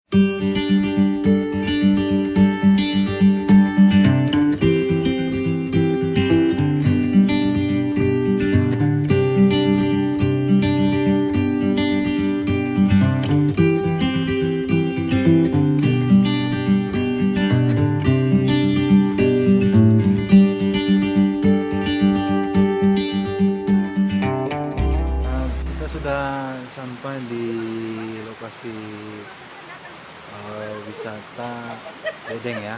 Kita sudah sampai di lokasi wisata Bedeng ya.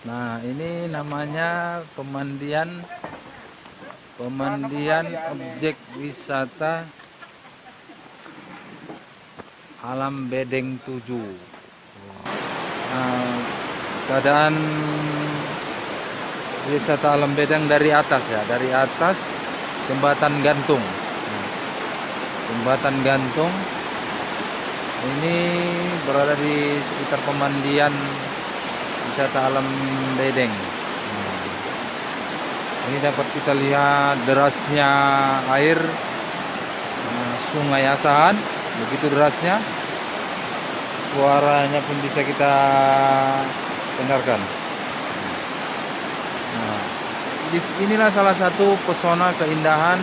Nah, ini namanya pemandian objek wisata Alam Bedeng 7. Nah, keadaan wisata Alam Bedeng dari atas ya, dari atas jembatan gantung. Nah, jembatan gantung ini berada di sekitar pemandian wisata Alam Bedeng. Nah, ini dapat kita lihat derasnya air Sungai Asahan, begitu derasnya, suaranya pun bisa kita dengarkan. Nah, inilah salah satu pesona keindahan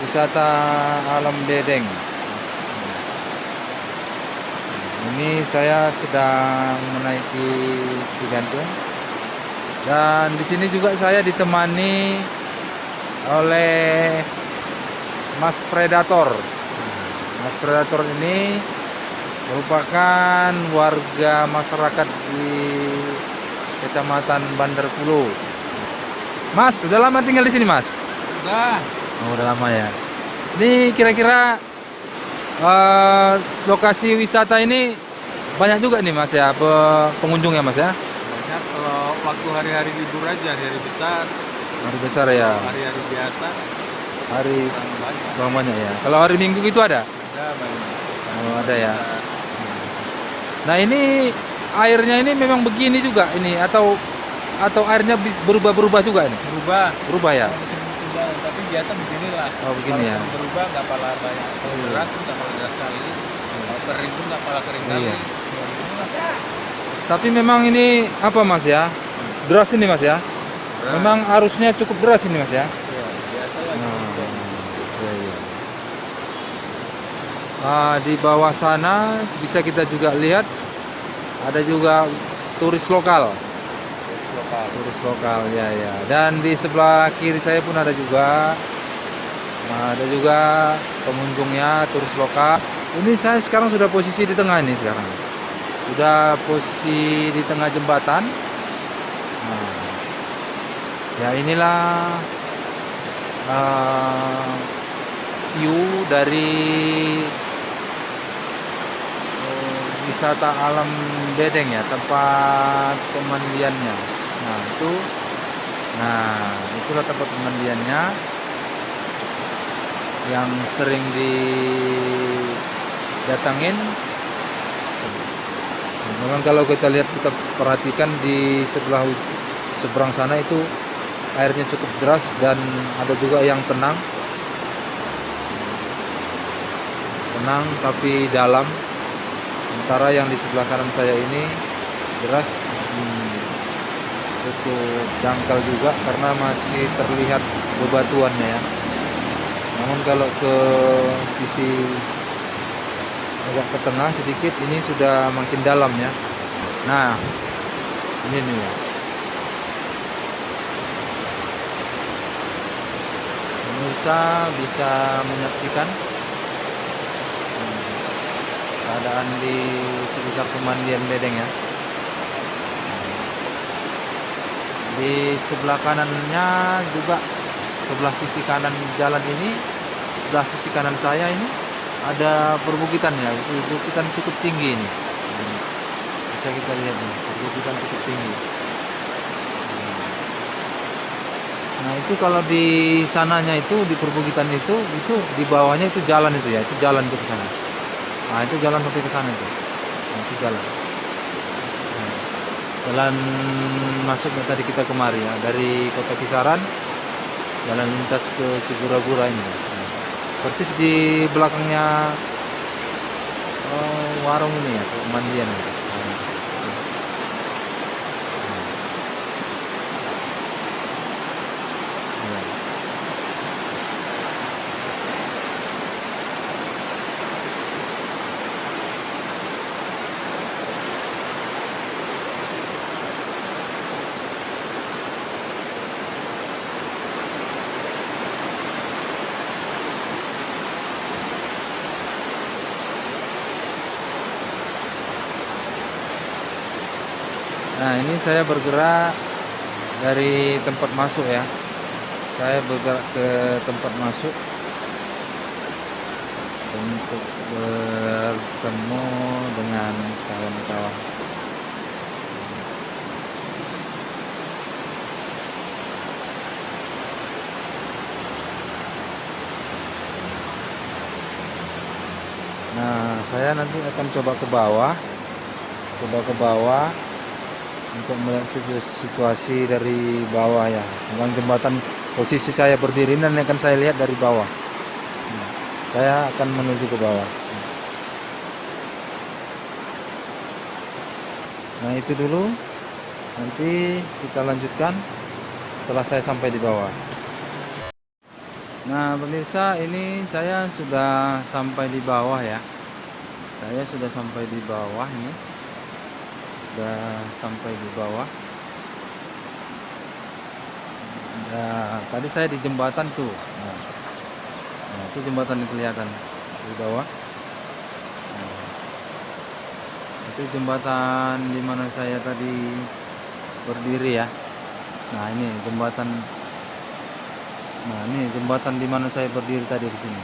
wisata Alam Bedeng. Ini saya sedang menaiki di gantung, dan di sini juga saya ditemani oleh Mas Predator. Mas Predator ini merupakan warga masyarakat di Kecamatan Bandar Pulo. Mas, udah lama tinggal di sini, Mas? Udah. Oh, udah lama ya. Ini kira-kira lokasi wisata ini banyak juga nih, Mas ya, pengunjung ya, Mas ya? Banyak kalau waktu hari-hari libur aja, hari besar. Hari besar ya. Hari-hari biasa Hari banyak. kurang banyak ya. Kalau hari Minggu itu ada? Ada banyak. Oh, ada ya. Nah, ini airnya ini memang begini juga ini, atau airnya berubah-berubah juga ini? Berubah ya. Musim hujan, tapi biasa beginilah. Oh, begini ya. Kalau berubah nggak pala banyak. Kalau deras pun nggak pala deras kali. Kalau kering pun nggak pala kering kali. Iya. Ya, beginilah. Tapi memang ini apa, Mas ya? Deras ini, Mas ya. Deras. Memang arusnya cukup deras ini, Mas ya. Ya, biasa lah. Iya, iya. Di bawah sana bisa kita juga lihat ada juga turis lokal. Turis lokal ya ya. Dan di sebelah kiri saya pun ada juga. Nah, ada juga pengunjungnya, turis lokal. Ini saya sekarang sudah posisi di tengah ini sekarang. Sudah posisi di tengah jembatan. Nah, ya inilah view dari wisata Alam Bedeng ya, tempat pemandiannya. Itulah tempat pemandiannya yang sering didatangin. Memang kalau kita lihat, kita perhatikan di seberang sana itu airnya cukup deras, dan ada juga yang tenang tapi dalam. Sementara yang di sebelah kanan saya ini deras, cukup dangkal juga karena masih terlihat bebatuannya ya. Namun kalau ke sisi agak ke tengah sedikit, ini sudah makin dalam ya. Nah, ini nih ya. Pemirsa bisa menyaksikan keadaan di sekitar pemandian Bedeng ya. Di sebelah kanannya juga, sebelah sisi kanan jalan ini, sebelah sisi kanan saya ini ada perbukitan ya. Perbukitan cukup tinggi ini. Bisa kita lihat nih, perbukitan cukup tinggi. Nah, itu kalau di sananya itu, di perbukitan itu di bawahnya itu jalan itu ya, itu jalan itu ke sana. Nah, itu jalan sampai ke sana itu. Nah, itu jalan. Jalan masuknya tadi kita kemari ya, dari Kota Kisaran jalan lintas ke Sigura-gura ini. Persis di belakangnya warung ini ya, pemandian. Nah, ini saya bergerak dari tempat masuk ya. Saya bergerak ke tempat masuk untuk bertemu dengan kawan-kawan. Nah, saya nanti akan coba ke bawah untuk melihat situasi dari bawah ya. Memang jembatan, posisi saya berdiri dan akan saya lihat dari bawah. Saya akan menuju ke bawah. Nah, itu dulu. Nanti kita lanjutkan setelah saya sampai di bawah. Nah, pemirsa, ini saya sudah sampai di bawah ya. Saya sudah sampai di bawah ini. Sudah sampai di bawah. Nah, tadi saya di jembatan tuh. Nah, itu jembatan yang kelihatan di bawah. Nah, itu jembatan di mana saya tadi berdiri ya. Nah, ini jembatan. Nah, ini jembatan di mana saya berdiri tadi di sini.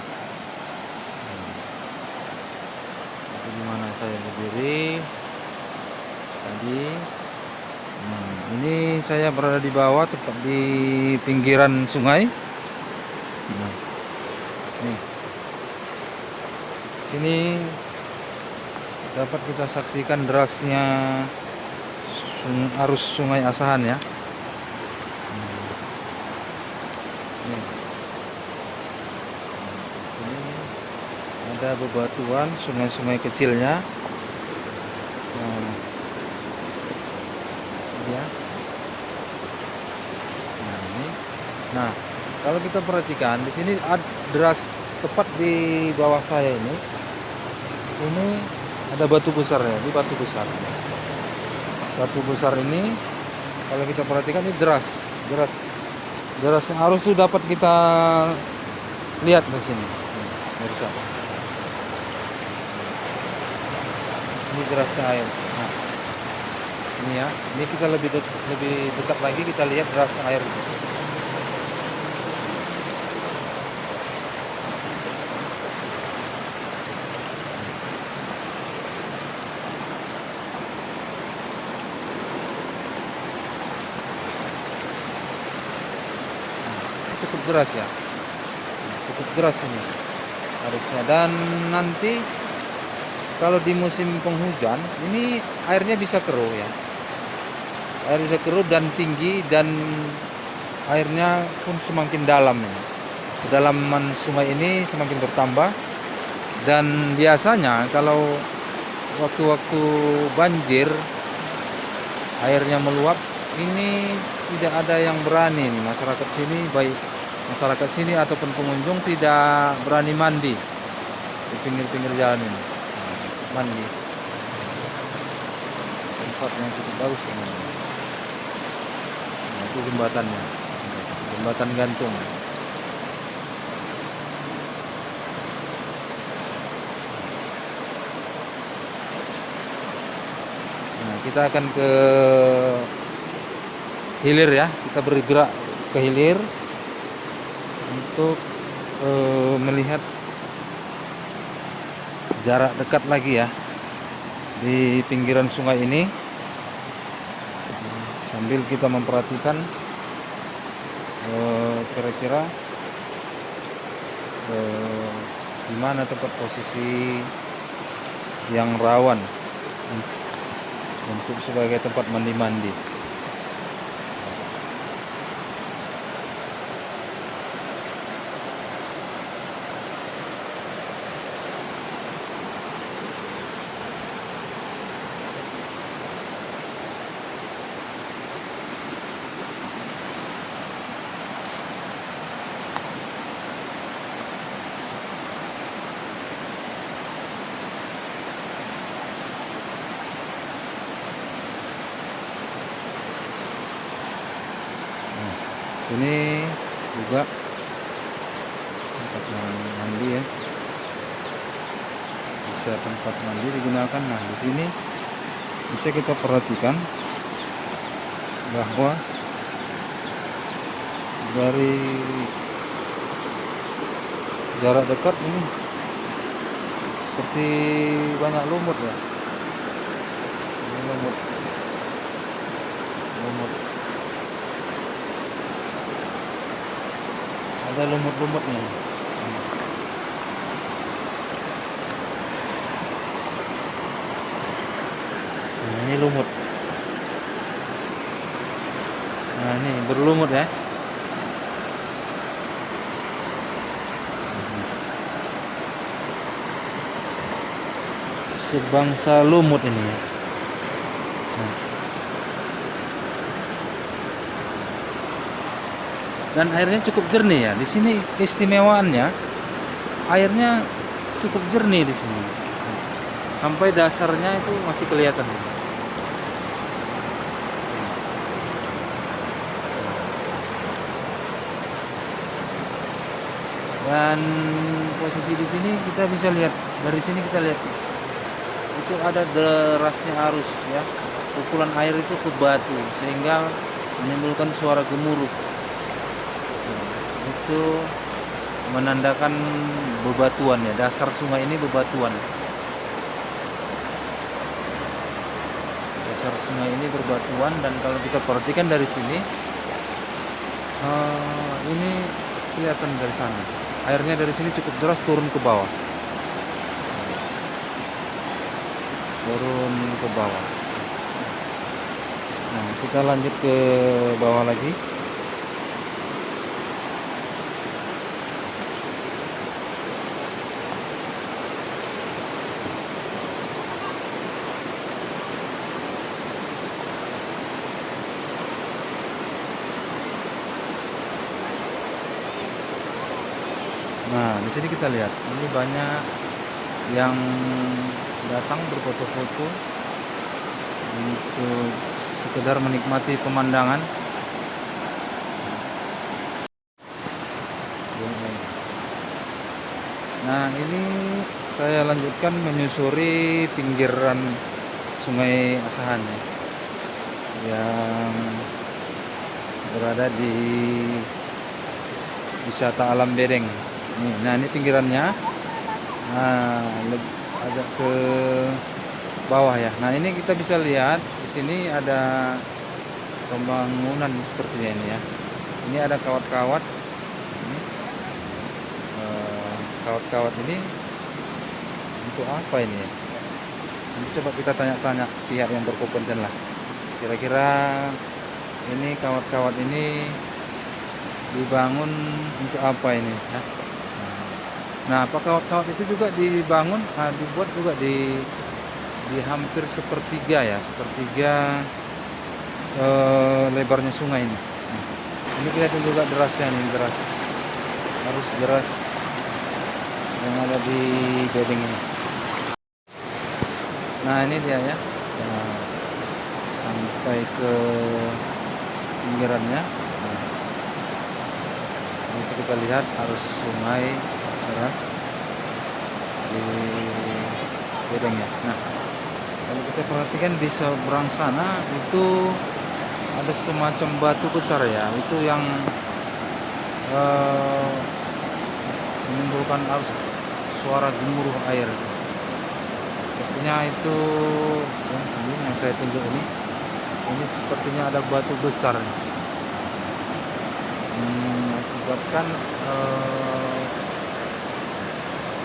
Nah, itu di mana saya berdiri tadi. Nah, ini saya berada di bawah, tepat di pinggiran sungai. Nah, nih, sini dapat kita saksikan derasnya arus sungai Asahan ya. Nih, sini ada bebatuan sungai-sungai kecilnya. Nah, ya. Nah, ini. Nah, kalau kita perhatikan di sini deras tepat di bawah saya ini ada batu besar ya, di batu besar. Batu besar ini kalau kita perhatikan ini derasnya arus itu dapat kita lihat di sini. Pemirsa. Ini derasnya air. Nah, ini ya, ini kita lebih dekat lagi kita lihat derasnya air. Cukup deras ya, cukup deras ini harusnya. Dan nanti kalau di musim penghujan ini airnya bisa keruh ya, air bisa keruh dan tinggi, dan airnya pun semakin dalam ya. Kedalaman sungai ini semakin bertambah. Dan biasanya kalau waktu-waktu banjir airnya meluap, ini tidak ada yang berani nih, masyarakat sini, baik masyarakat sini ataupun pengunjung tidak berani mandi di pinggir-pinggir jalan ini. Mandi tempat yang cukup bagus ini. Nah, itu jembatannya, jembatan gantung. Nah, kita akan ke hilir ya, kita bergerak ke hilir untuk melihat jarak dekat lagi ya di pinggiran sungai ini, sambil kita memperhatikan kira-kira di mana tempat posisi yang rawan untuk sebagai tempat mandi-mandi. Sini juga tempat mandi ya. Bisa tempat mandi digunakan. Nah, di sini bisa kita perhatikan bahwa dari jarak dekat ini seperti banyak lumut ya. Ini lumut. Ada lumut-lumutnya. Nah, ini lumut. Nah, ini berlumut ya. Sebangsa lumut ini ya. Nah. Dan airnya cukup jernih ya. Di sini istimewaannya airnya cukup jernih di sini. Sampai dasarnya itu masih kelihatan. Dan posisi di sini kita bisa lihat, dari sini kita lihat itu ada derasnya arus ya. Pukulan air itu ke batu sehingga menimbulkan suara gemuruh. Itu menandakan bebatuan ya. Dasar sungai ini bebatuan. Dasar sungai ini berbatuan, dan kalau kita perhatikan dari sini ini kelihatan dari sana. Airnya dari sini cukup deras turun ke bawah. Turun ke bawah. Nah, kita lanjut ke bawah lagi. Nah, di sini kita lihat, ini banyak yang datang berfoto-foto untuk sekedar menikmati pemandangan. Nah, ini saya lanjutkan menyusuri pinggiran Sungai Asahan ya, yang berada di wisata alam Bedeng. Nah, ini pinggirannya. Nah, agak ke bawah ya. Nah, ini kita bisa lihat di sini ada pembangunan sepertinya ini ya. Ini ada kawat-kawat. Ini kawat-kawat ini untuk apa ini ya? Nanti coba kita tanya-tanya pihak yang berkompeten lah. Kira-kira ini kawat-kawat ini dibangun untuk apa ini ya? Nah, apa kawat-kawat itu juga dibangun, dibuat juga di hampir sepertiga ya, sepertiga lebarnya sungai ini. Nah, ini kelihatan juga derasnya nih, arus deras yang ada di Bedeng ini. Nah, ini dia ya, nah, sampai ke pinggirannya. Nah, bisa kita lihat arus sungai deras di Bedeng ya. Nah, kalau kita perhatikan di seberang sana itu ada semacam batu besar ya, itu yang menimbulkan arus suara gemuruh air. Sepertinya itu ini yang saya tunjuk ini sepertinya ada batu besar menyebabkan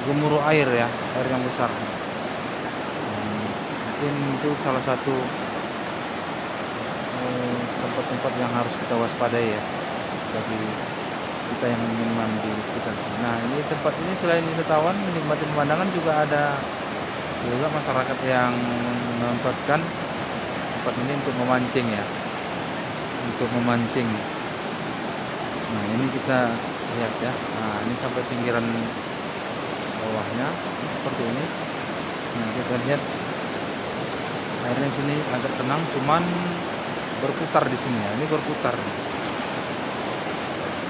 gemuruh air ya, air yang besar. Mungkin itu salah satu tempat-tempat yang harus kita waspadai ya, bagi kita yang ingin mandi di sekitar sini. Nah, ini tempat ini selain wisatawan menikmati pemandangan, juga ada juga masyarakat yang memanfaatkan tempat ini untuk memancing ya, untuk memancing. Nah, ini kita lihat ya. Nah, ini sampai pinggiran bawahnya seperti ini. Nah, kita lihat airnya sini agak tenang, cuman berputar di sini ya. Ini berputar.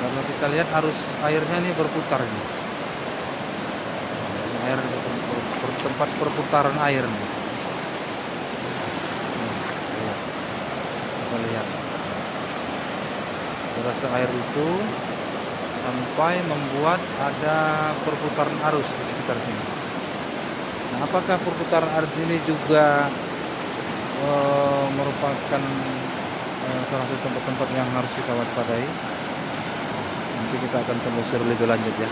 Kalau kita lihat arus airnya ini berputar nih. Air tempat perputaran air nih. Kita lihat derasnya air itu sampai membuat ada perputaran arus di sekitar sini. Nah, apakah perputaran arus ini juga merupakan salah satu tempat-tempat yang harus kita waspadai? Nanti kita akan telusuri lebih lanjut ya.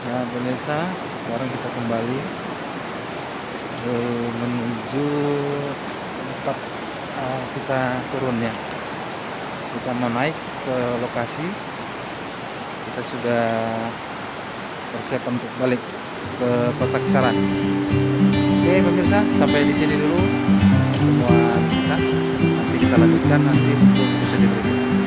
Nah pemirsa, sekarang kita kembali menuju tempat kita turun ya. Kita mau naik ke lokasi. Kita sudah persiapan untuk balik ke Kota Kisaran. Oke pemirsa, sampai di sini dulu pertemuan kita. Nanti kita lanjutkan nanti untuk episode berikutnya.